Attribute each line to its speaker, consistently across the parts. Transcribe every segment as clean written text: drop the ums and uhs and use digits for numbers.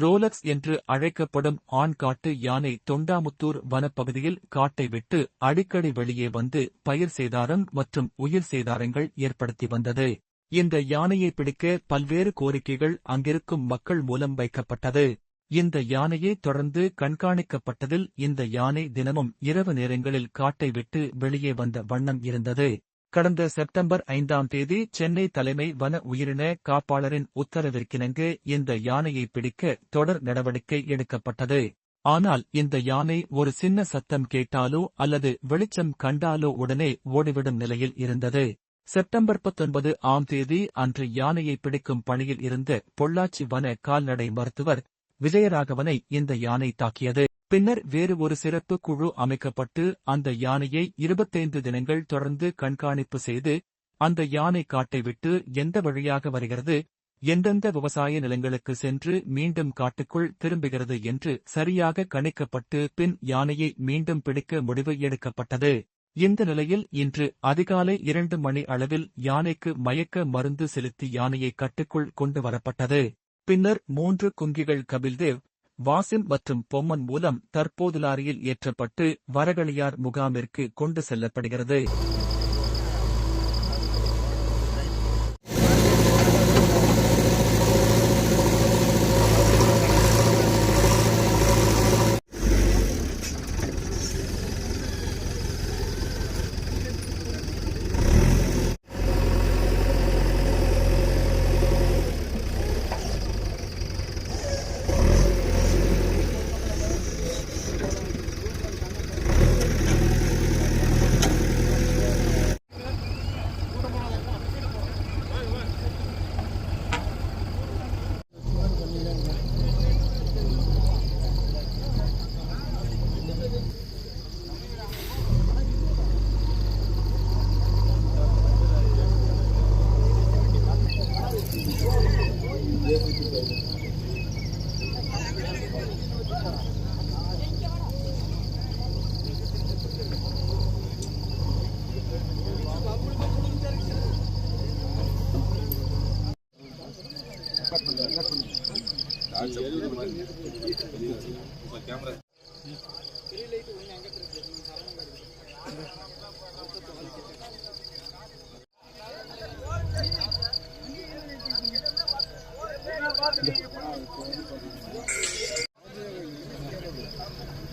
Speaker 1: Rolex என்று அழைக்கப்படும் ஆண் காட்டு யானை தொண்டாமுத்தூர் வனப்பகுதியில் காட்டை விட்டு அடிக்கடி வெளியே வந்து பயிர் சேதாரம் மற்றும் உயிர் சேதாரங்கள் ஏற்படுத்தி வந்தது. இந்த யானையை பிடிக்க பல்வேறு கோரிக்கைகள் அங்கிருக்கும் மக்கள் மூலம் வைக்கப்பட்டது. இந்த யானையை தொடர்ந்து கண்காணிக்கப்பட்டதில் இந்த யானை தினமும் இரவு நேரங்களில் காட்டை விட்டு வெளியே வந்த வண்ணம் இருந்தது. கடந்த செப்டம்பர் 5ஆம் தேதி சென்னை தலைமை வன உயிரின காப்பாளரின் உத்தரவிற்கிணங்க இந்த யானையை பிடிக்க தொடர் நடவடிக்கை எடுக்கப்பட்டது. ஆனால் இந்த யானை ஒரு சின்ன சத்தம் கேட்டாலோ அல்லது வெளிச்சம் கண்டாலோ உடனே ஓடிவிடும் நிலையில் இருந்தது. செப்டம்பர் 19ஆம் தேதி அன்று யானையை பிடிக்கும் பணியில் இருந்த பொள்ளாச்சி வன கால்நடை மருத்துவர் விஜயராகவனை இந்த யானை தாக்கியது. பின்னர் வேறு ஒரு சிறப்பு குழு அமைக்கப்பட்டு அந்த யானையை 25 தினங்கள் தொடர்ந்து கண்காணிப்பு செய்து அந்த யானை காட்டை விட்டு எந்த வழியாக வருகிறது, எந்தெந்த விவசாய நிலங்களுக்கு சென்று மீண்டும் காட்டுக்குள் திரும்புகிறது என்று சரியாக கணிக்கப்பட்டு பின் யானையை மீண்டும் பிடிக்க முடிவு எடுக்கப்பட்டது. இந்த நிலையில் இன்று அதிகாலை 2 மணி அளவில் யானைக்கு மயக்க மருந்து செலுத்தி யானையை கட்டுக்குள் கொண்டு வரப்பட்டது. பின்னர் 3 குங்கிகள் கபில்தேவ், வாசிம் மற்றும் பொம்மன் மூலம் தற்போது லாரியில் ஏற்றப்பட்டு வரகளியார் முகாமிற்கு கொண்டு செல்லப்படுகிறது.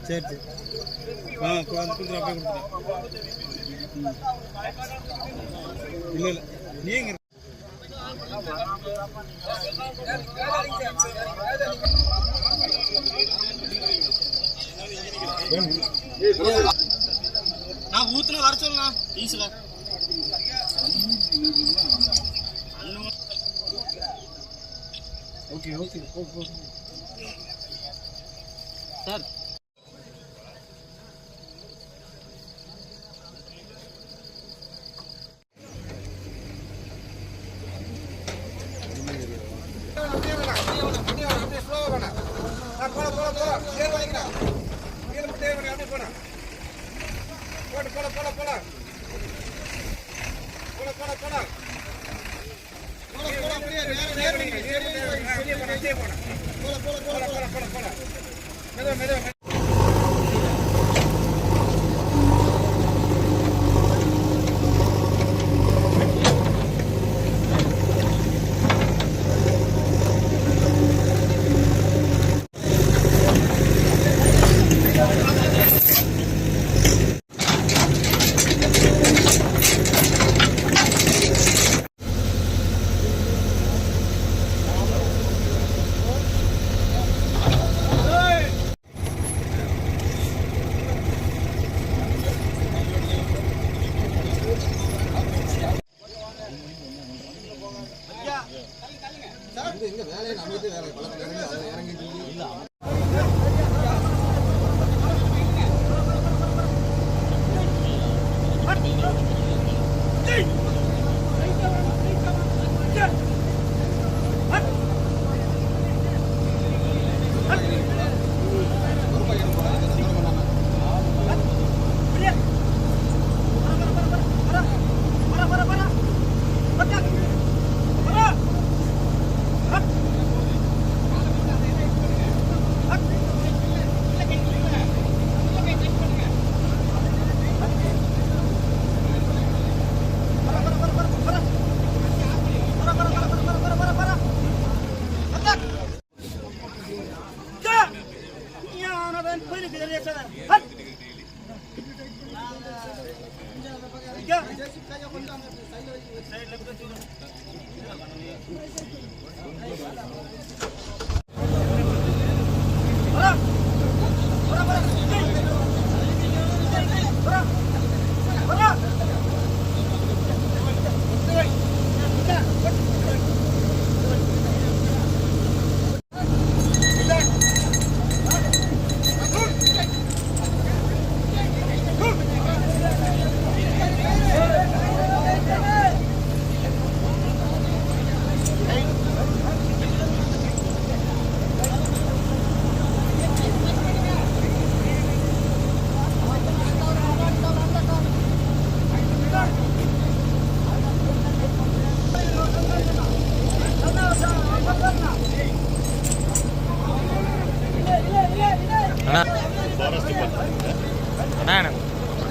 Speaker 2: சரி இல்லை நீங்க நான் ஊத்துல வர சொல்லலாம் ஈஸ்ல ஓகே ஓகே சார்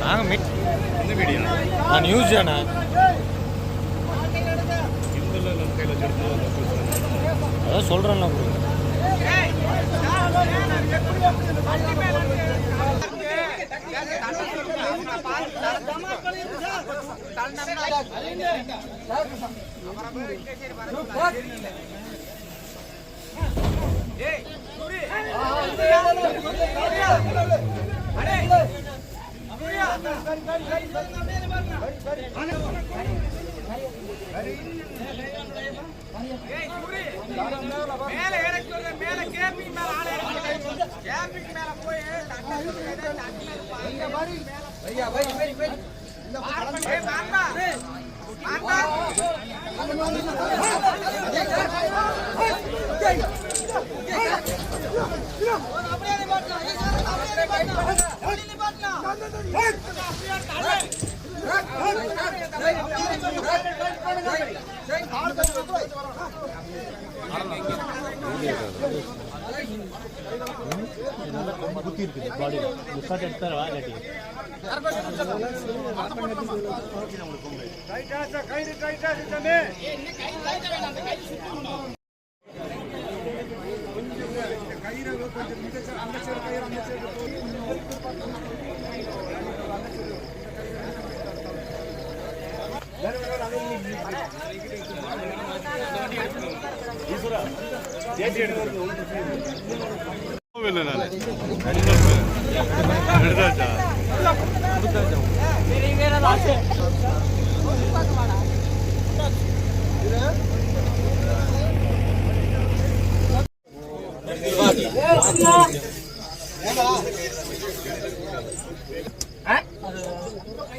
Speaker 3: நாங்கள் மீட் நியூஸ் அண்ணா அதான் சொல்கிறேன்ல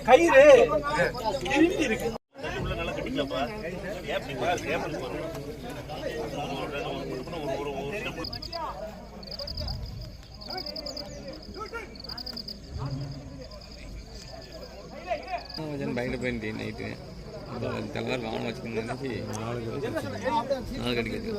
Speaker 2: கயிறு இருக்கு
Speaker 3: பயங்கர போயிட்டு நைட்டு தலைவர் கவனம் வச்சுக்கணும் நினைச்சு நாலு கடிக்கிறது